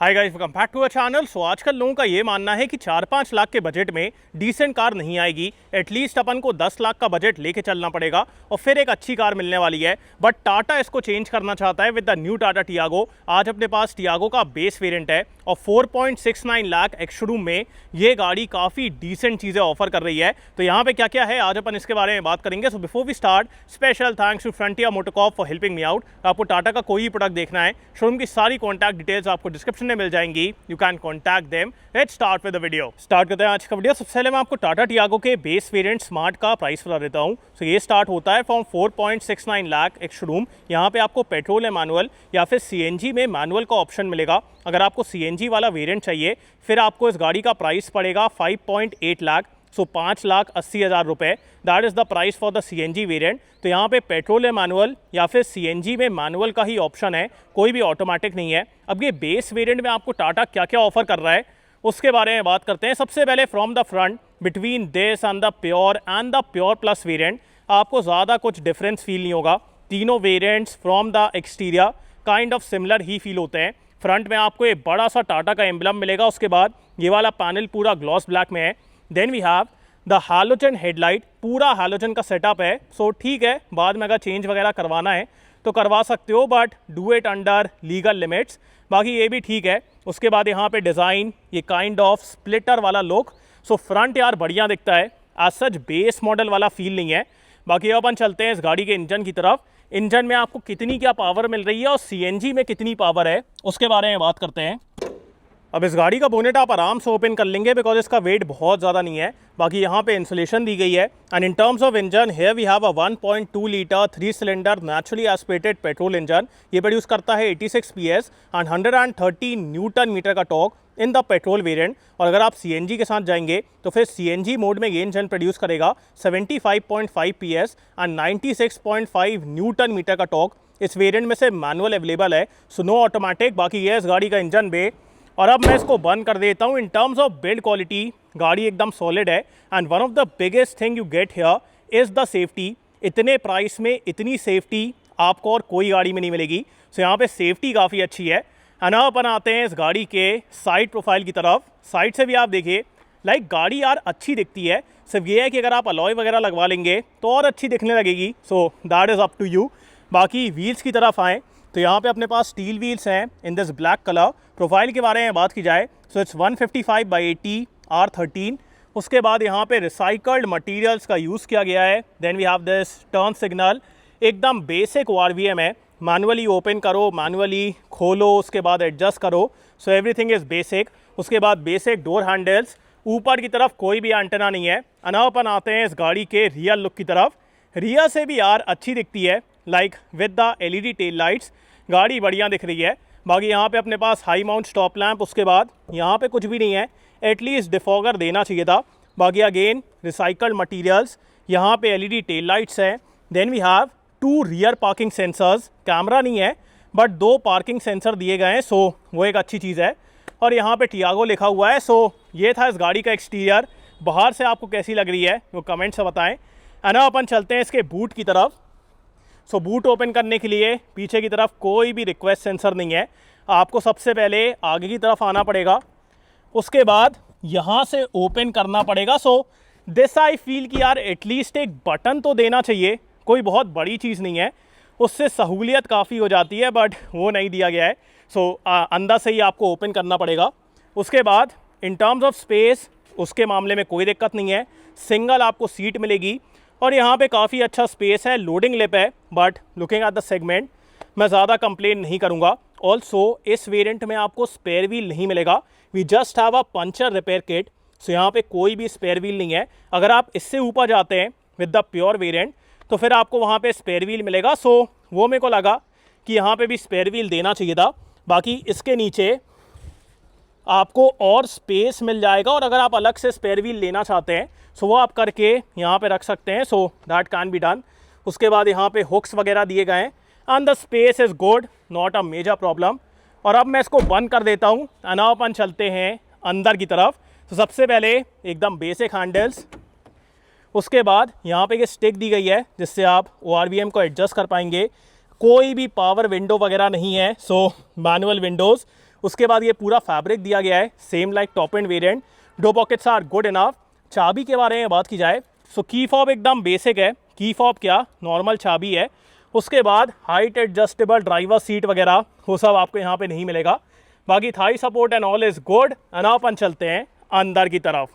Hi guys, welcome back to our channel. So आजकल लोगों का ये मानना है कि 4-5 लाख के बजट में डिसेंट कार नहीं आएगी। एटलीस्ट अपन को 10 लाख का बजट लेके चलना पड़ेगा और फिर एक अच्छी कार मिलने वाली है। बट टाटा इसको चेंज करना चाहता है with the new Tata Tiago. आज अपने पास टियागो का बेस वेरिएंट है और 4.69 लाख एक्स-शोरूम में ये गाड़ी काफ़ी डिसेंट चीज़ें ऑफर कर रही है। तो यहाँ पे क्या क्या है आज अपन इसके बारे में बात करेंगे। So before we start, special thanks to Frontier Motorcorp for helping me out. आपको टाटा का कोई भी प्रोडक्ट देखना है, शोरूम की सारी कॉन्टैक्ट डिटेल्स आपको डिस्क्रिप्शन में मिल जाएंगी। You can contact them. Let's start with the video. Start करते हैं आज का वीडियो। सबसे पहले मैं आपको टाटा टियागो के बेस वेरिएंट स्मार्ट का प्राइस बता देता हूँ। सो ये स्टार्ट होता है फ्रॉम 4.69 लाख एक्स-शोरूम। यहाँ पे आपको पेट्रोल या मैनुअल या फिर सीएनजी में मैनुअल का ऑप्शन मिलेगा। अगर आपको सीएनजी वाला वेरिएंट चाहिए फिर आपको इस गाड़ी का प्राइस पड़ेगा 5.8 लाख, सो 5,80,000 रुपये। That is the price for the CNG variant. तो यहाँ पे पेट्रोल या मैनुअल या फिर सीएनजी में मैनुअल का ही ऑप्शन है, कोई भी ऑटोमेटिक नहीं है। अब ये बेस वेरिएंट में आपको टाटा क्या क्या ऑफर कर रहा है उसके बारे में बात करते हैं। सबसे पहले from the front, between this and the pure plus variant आपको ज़्यादा कुछ डिफरेंस फील नहीं होगा। तीनों variants from the exterior kind of similar he feel होते हैं। फ्रंट में आपको एक बड़ा सा टाटा का एम्बलम मिलेगा, उसके बाद ये वाला पैनल पूरा ग्लॉस ब्लैक में है। Then we have the halogen headlight, पूरा हैलोजन का सेटअप है। सो ठीक है, बाद में अगर चेंज वगैरह करवाना है तो करवा सकते हो, but do it under legal limits. बाकी ये भी ठीक है। उसके बाद यहाँ पे डिज़ाइन, ये काइंड ऑफ स्प्लिटर वाला लुक। सो फ्रंट यार बढ़िया दिखता है, आज सच बेस मॉडल वाला फील नहीं है। बाकी अपन चलते हैं इस गाड़ी के इंजन की तरफ। इंजन में आपको कितनी क्या पावर मिल रही है और सीएनजी में कितनी पावर है उसके बारे में बात करते हैं। अब इस गाड़ी का बोनेट आप आराम से ओपन कर लेंगे बिकॉज इसका वेट बहुत ज़्यादा नहीं है। बाकी यहाँ पे इंसुलेशन दी गई है। And in terms of engine, here we have a 1.2 litre 3 cylinder naturally aspirated petrol engine. ये प्रोड्यूस करता है 86 PS एंड 130 न्यूटन मीटर का torque in the petrol variant. और अगर आप सीएनजी के साथ जाएंगे तो फिर सीएनजी मोड में ये इंजन प्रोड्यूस करेगा 75.5 PS एंड 96.5 न्यूटन मीटर का टॉर्क। इस वेरिएंट में से मैनुअल अवेलेबल है, सो नो ऑटोमेटिक। बाकी ये इस गाड़ी का इंजन बे। और अब मैं इसको बंद कर देता हूँ। इन टर्म्स ऑफ बिल्ड क्वालिटी गाड़ी एकदम सॉलिड है। And one of the biggest thing you get here is the safety. इतने प्राइस में इतनी सेफ्टी आपको और कोई गाड़ी में नहीं मिलेगी। सो यहाँ पे सेफ्टी काफ़ी अच्छी है। एंड अब अपन आते हैं इस गाड़ी के साइड प्रोफाइल की तरफ। साइड से भी आप देखिए, लाइक गाड़ी यार अच्छी दिखती है। सिर्फ ये है कि अगर आप अलॉय वगैरह लगवा लेंगे तो और अच्छी दिखने लगेगी। So that is up to you. बाकी व्हील्स की तरफ आएँ तो यहाँ पे अपने पास स्टील व्हील्स हैं in this black colour. Profile के बारे में बात की जाए सो इट्स 155/80 R13। उसके बाद यहाँ पे रिसाइकल्ड मटेरियल्स का यूज़ किया गया है। Then we have this turn signal, एकदम बेसिक ORVM है। मैनुअली ओपन करो, मैनुअली खोलो, उसके बाद एडजस्ट करो। So everything is basic. उसके बाद बेसिक डोर हैंडल्स, ऊपर की तरफ कोई भी एंटेना नहीं है। अनापन आते हैं इस गाड़ी के रियर लुक की तरफ। रियर से भी यार अच्छी दिखती है, like with the LED tail lights. गाड़ी बढ़िया दिख रही है। बाकी यहाँ पे अपने पास हाई माउंट स्टॉप लैंप, उसके बाद यहाँ पे कुछ भी नहीं है। एटलीस्ट डिफॉगर देना चाहिए था। बाकी अगेन रिसाइकल्ड मटेरियल्स, यहाँ पे LED टेल लाइट्स हैं। Then we have 2 rear parking sensors. Camera नहीं है बट 2 पार्किंग सेंसर दिए गए हैं, सो वो एक अच्छी चीज़ है। और यहाँ पे टियागो लिखा हुआ है। सो ये था इस गाड़ी का एक्सटीरियर। बाहर से आपको कैसी लग रही है वो कमेंट से बताएं। ना अपन चलते हैं इसके बूट की तरफ। सो बूट ओपन करने के लिए पीछे की तरफ कोई भी रिक्वेस्ट सेंसर नहीं है। आपको सबसे पहले आगे की तरफ आना पड़ेगा, उसके बाद यहाँ से ओपन करना पड़ेगा। सो दिस आई फील कि यार एटलीस्ट एक बटन तो देना चाहिए, कोई बहुत बड़ी चीज़ नहीं है, उससे सहूलियत काफ़ी हो जाती है, बट वो नहीं दिया गया है। सो अंदर से ही आपको ओपन करना पड़ेगा। उसके बाद इन टर्म्स ऑफ स्पेस उसके मामले में कोई दिक्कत नहीं है। सिंगल आपको सीट मिलेगी और यहाँ पे काफ़ी अच्छा स्पेस है। लोडिंग लिप है, but looking at the segment मैं ज़्यादा कंप्लेन नहीं करूँगा। ऑल्सो इस वेरिएंट में आपको स्पेयर व्हील नहीं मिलेगा। We just have a puncture repair kit. So यहाँ पे कोई भी स्पेयर व्हील नहीं है। अगर आप इससे ऊपर जाते हैं विद द प्योर वेरिएंट तो फिर आपको वहाँ पे स्पेयर व्हील मिलेगा। सो वो मेरे को लगा कि यहाँ पे भी स्पेयर व्हील देना चाहिए था। बाकी इसके नीचे आपको और स्पेस मिल जाएगा और अगर आप अलग से स्पेयर व्हील लेना चाहते हैं सो वो आप करके यहाँ पे रख सकते हैं। So that can be done. उसके बाद यहाँ पे हुक्स वगैरह दिए गए हैं and the space is good, not a major problem. और अब मैं इसको बंद कर देता हूँ। अनाव अपन चलते हैं अंदर की तरफ। तो सबसे पहले एकदम बेसिक हैंडल्स, उसके बाद यहाँ पे ये स्टिक दी गई है जिससे आप ORVM को एडजस्ट कर पाएंगे। कोई भी पावर विंडो वगैरह नहीं है, सो मैनुअल विंडोज़। उसके बाद ये पूरा फैब्रिक दिया गया है same like top end variant. Door pockets are good enough. चाबी के बारे में बात की जाए सो की फॉब एकदम बेसिक है। की फॉब क्या, नॉर्मल चाबी है। उसके बाद हाइट एडजस्टेबल ड्राइवर सीट वगैरह वो सब आपको यहाँ पे नहीं मिलेगा। बाकी thigh support and all is good. अपन चलते हैं अंदर की तरफ।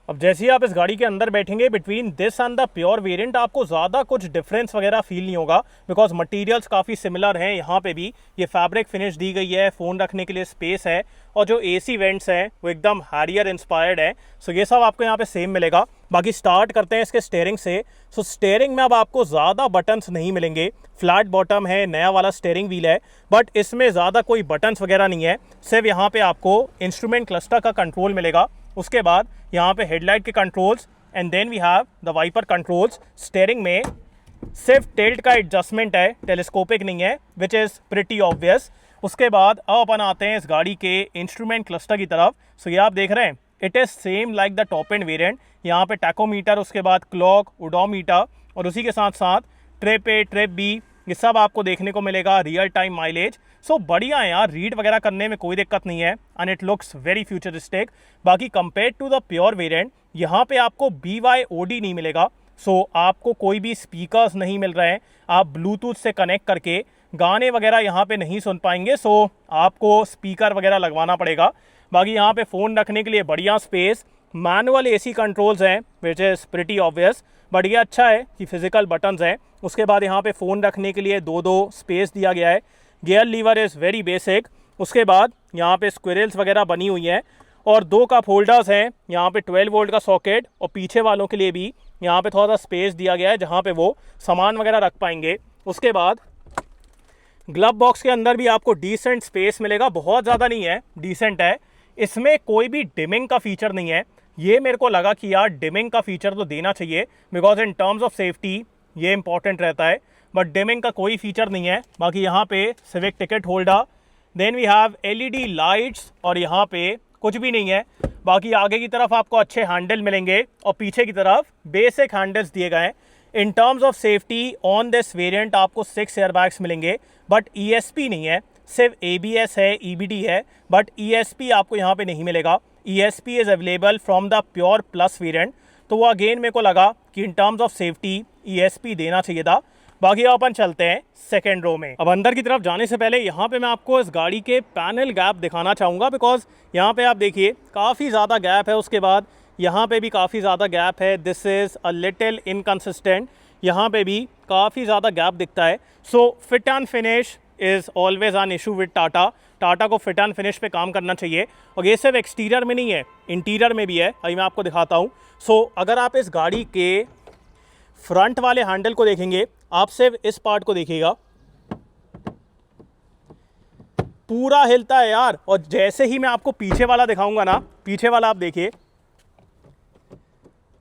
अब जैसे ही आप इस गाड़ी के अंदर बैठेंगे between this and the pure variant आपको ज़्यादा कुछ डिफरेंस वगैरह फील नहीं होगा, बिकॉज मटेरियल्स काफ़ी सिमिलर हैं। यहाँ पे भी ये फैब्रिक फिनिश दी गई है, फ़ोन रखने के लिए स्पेस है, और जो एसी वेंट्स हैं वो एकदम हैरियर इंस्पायर्ड है। सो ये सब आपको यहाँ पे सेम मिलेगा। बाकी स्टार्ट करते हैं इसके स्टेयरिंग से। सो स्टेयरिंग में अब आपको ज़्यादा बटन्स नहीं मिलेंगे। फ्लैट बॉटम है, नया वाला स्टेयरिंग व्हील है, बट इसमें ज़्यादा कोई बटन्स वगैरह नहीं है। सिर्फ यहाँ पे आपको इंस्ट्रूमेंट क्लस्टर का कंट्रोल मिलेगा। उसके बाद यहाँ पे हेडलाइट के controls and then we have the wiper controls. Steering में सिर्फ टिल्ट का एडजस्टमेंट है, टेलीस्कोपिक नहीं है, विच इज़ प्रिटी ऑब्वियस। उसके बाद अब अपन आते हैं इस गाड़ी के इंस्ट्रूमेंट क्लस्टर की तरफ। सो ये आप देख रहे हैं it is same like the top end variant. यहाँ पे टैकोमीटर, उसके बाद क्लॉक, ओडोमीटर, और उसी के साथ साथ ट्रिप ए, ट्रिप बी, ये सब आपको देखने को मिलेगा। रियल टाइम माइलेज सो बढ़िया है यार, रीड वगैरह करने में कोई दिक्कत नहीं है and it looks very futuristic. बाकी compare to the pure variant यहाँ पे आपको BYOD नहीं मिलेगा। सो आपको कोई भी स्पीकर्स नहीं मिल रहे हैं, आप ब्लूटूथ से कनेक्ट करके गाने वगैरह यहाँ पे नहीं सुन पाएंगे। सो आपको स्पीकर वगैरह लगवाना पड़ेगा। बाकी यहाँ पे फ़ोन रखने के लिए बढ़िया स्पेस, मैनुअल AC कंट्रोल्स हैं which is pretty obvious, but ये अच्छा है कि फिजिकल बटन्स हैं। उसके बाद यहाँ पे फ़ोन रखने के लिए दो स्पेस दिया गया है। Gear lever is very basic. उसके बाद यहाँ पे स्क्विरल्स वगैरह बनी हुई हैं, और 2 कप होल्डर्स हैं। यहाँ पे 12 वोल्ट का सॉकेट, और पीछे वालों के लिए भी यहाँ पे थोड़ा सा स्पेस दिया गया है जहाँ पे वो सामान वगैरह रख पाएंगे। उसके बाद ग्लव बॉक्स के अंदर भी आपको डिसेंट स्पेस मिलेगा, बहुत ज़्यादा नहीं है, डिसेंट है। इसमें कोई भी डिमिंग का फीचर नहीं है। ये मेरे को लगा कि यार डिमिंग का फीचर तो देना चाहिए, because in terms of safety ये इंपॉर्टेंट रहता है, बट डिमिंग का कोई फीचर नहीं है। बाकी यहाँ पे civic ticket holder, then we have LED lights, और यहाँ पे कुछ भी नहीं है। बाकी आगे की तरफ आपको अच्छे हैंडल मिलेंगे, और पीछे की तरफ बेसिक हैंडल्स दिए गए हैं। इन terms of safety on this variant आपको 6 एयरबैग्स मिलेंगे, बट ESP नहीं है, सिर्फ ABS है, EBD है, बट ESP आपको यहाँ पे नहीं मिलेगा। ESP is available from the pure plus variant. तो वो अगेन मेरे को लगा कि इन टर्म्स ऑफ सेफ्टी ESP देना चाहिए था। बाकी अपन चलते हैं सेकेंड रो में। अब अंदर की तरफ जाने से पहले यहाँ पे मैं आपको इस गाड़ी के पैनल गैप दिखाना चाहूँगा, बिकॉज यहाँ पे आप देखिए काफ़ी ज़्यादा गैप है। उसके बाद यहाँ पे भी काफ़ी ज़्यादा गैप है। This is a little inconsistent, यहाँ पे भी काफ़ी ज़्यादा गैप दिखता है। So fit and finish is always an issue with Tata को फिट एंड फिनिश पे काम करना चाहिए, और ये सिर्फ एक्सटीरियर में नहीं है, इंटीरियर में भी है। अभी मैं आपको दिखाता हूँ। सो अगर आप इस गाड़ी के फ्रंट वाले हैंडल को देखेंगे, आप सिर्फ इस पार्ट को देखिएगा, पूरा हिलता है यार। और जैसे ही मैं आपको पीछे वाला दिखाऊंगा ना, पीछे वाला आप देखिए,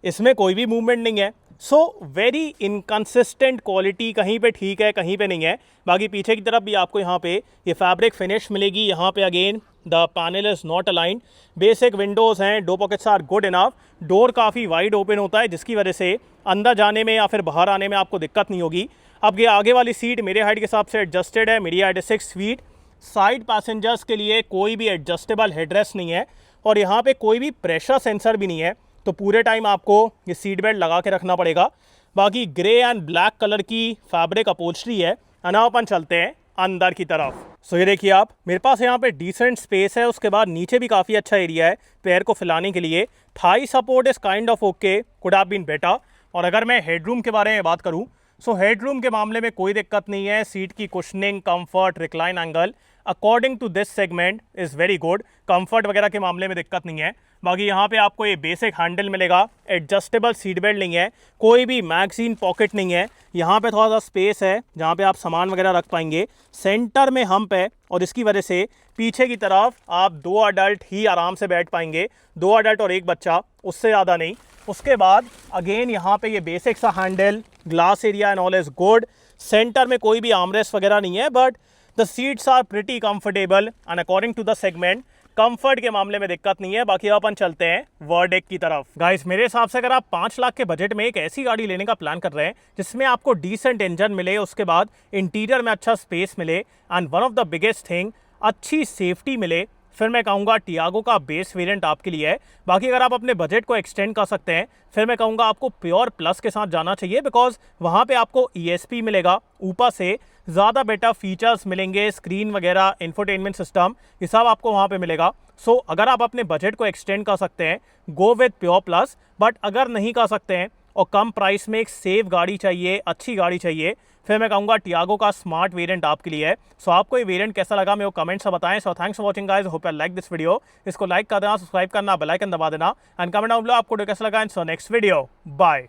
इसमें कोई भी मूवमेंट नहीं है। सो वेरी इनकंसिस्टेंट क्वालिटी, कहीं पे ठीक है कहीं पे नहीं है। बाकी पीछे की तरफ भी आपको यहाँ पे ये फैब्रिक फिनिश मिलेगी। यहाँ पे again the panel is not aligned. Basic windows हैं, door pockets are good enough. Door काफ़ी वाइड ओपन होता है, जिसकी वजह से अंदर जाने में या फिर बाहर आने में आपको दिक्कत नहीं होगी। अब ये आगे वाली सीट मेरे हाइट के हिसाब से एडजस्टेड है, मेरी हाइट है 6 फीट। साइड पैसेंजर्स के लिए कोई भी एडजस्टेबल हेडरेस्ट नहीं है, और यहाँ पे कोई भी प्रेशर सेंसर भी नहीं है, तो पूरे टाइम आपको ये सीट बेल्ट लगा के रखना पड़ेगा। बाकी ग्रे एंड ब्लैक कलर की फैब्रिक अपहोल्स्ट्री है। अपन चलते हैं अंदर की तरफ। सो ये देखिए आप, मेरे पास यहाँ पे डिसेंट स्पेस है। उसके बाद नीचे भी काफ़ी अच्छा एरिया है पैर को फैलाने के लिए। Thigh support is kind of okay, could have been better. और अगर मैं हेडरूम के बारे में बात करूँ, सो हेडरूम के मामले में कोई दिक्कत नहीं है। सीट की cushioning, comfort, recline angle according to this segment is very good. Comfort वगैरह के मामले में दिक्कत नहीं है। बाकी यहाँ पे आपको ये बेसिक हैंडल मिलेगा, एडजस्टेबल सीट बेल्ट नहीं है, कोई भी मैगजीन पॉकेट नहीं है। यहाँ पे थोड़ा सा स्पेस है जहाँ पे आप सामान वगैरह रख पाएंगे। सेंटर में हम्प है, और इसकी वजह से पीछे की तरफ आप 2 अडल्ट ही आराम से बैठ पाएंगे, 2 अडल्ट और 1 बच्चा, उससे ज़्यादा नहीं। उसके बाद अगेन यहाँ पे ये बेसिक सा handle, glass area and all is good. Centre में कोई भी आर्मरेस्ट वगैरह नहीं है, but the seats are pretty comfortable and according to the segment comfort के मामले में दिक्कत नहीं है। बाकी अपन चलते हैं वर्डिक्ट की तरफ। गाइस मेरे हिसाब से अगर आप 5 लाख के बजट में एक ऐसी गाड़ी लेने का प्लान कर रहे हैं जिसमें आपको डिसेंट इंजन मिले, उसके बाद इंटीरियर में अच्छा स्पेस मिले, and one of the biggest thing अच्छी सेफ्टी मिले, फिर मैं कहूँगा टियागो का बेस वेरिएंट आपके लिए है। बाकी अगर आप अपने बजट को एक्सटेंड कर सकते हैं फिर मैं कहूँगा आपको प्योर प्लस के साथ जाना चाहिए, बिकॉज वहाँ पे आपको ESP मिलेगा, ऊपर से ज़्यादा बेटर फीचर्स मिलेंगे, स्क्रीन वगैरह, इंफोटेनमेंट सिस्टम, ये सब आपको वहाँ पे मिलेगा। सो अगर आप अपने बजट को एक्सटेंड कर सकते हैं go with pure plus. But अगर नहीं कर सकते हैं और कम प्राइस में एक सेफ गाड़ी चाहिए, अच्छी गाड़ी चाहिए, फिर मैं कहूँगा टियागो का स्मार्ट वेरिएंट आपके लिए है। सो आपको ये वेरिएंट कैसा लगा मेरे को कमेंट से बताएं। So thanks for watching guys, hope you like this video. इसको लाइक कर देना, सब्सक्राइब करना, बेल आइकन दबा देना, एंड कमेंट डाउन बिलो आपको कैसा लगा। इन सो नेक्स्ट वीडियो, बाय।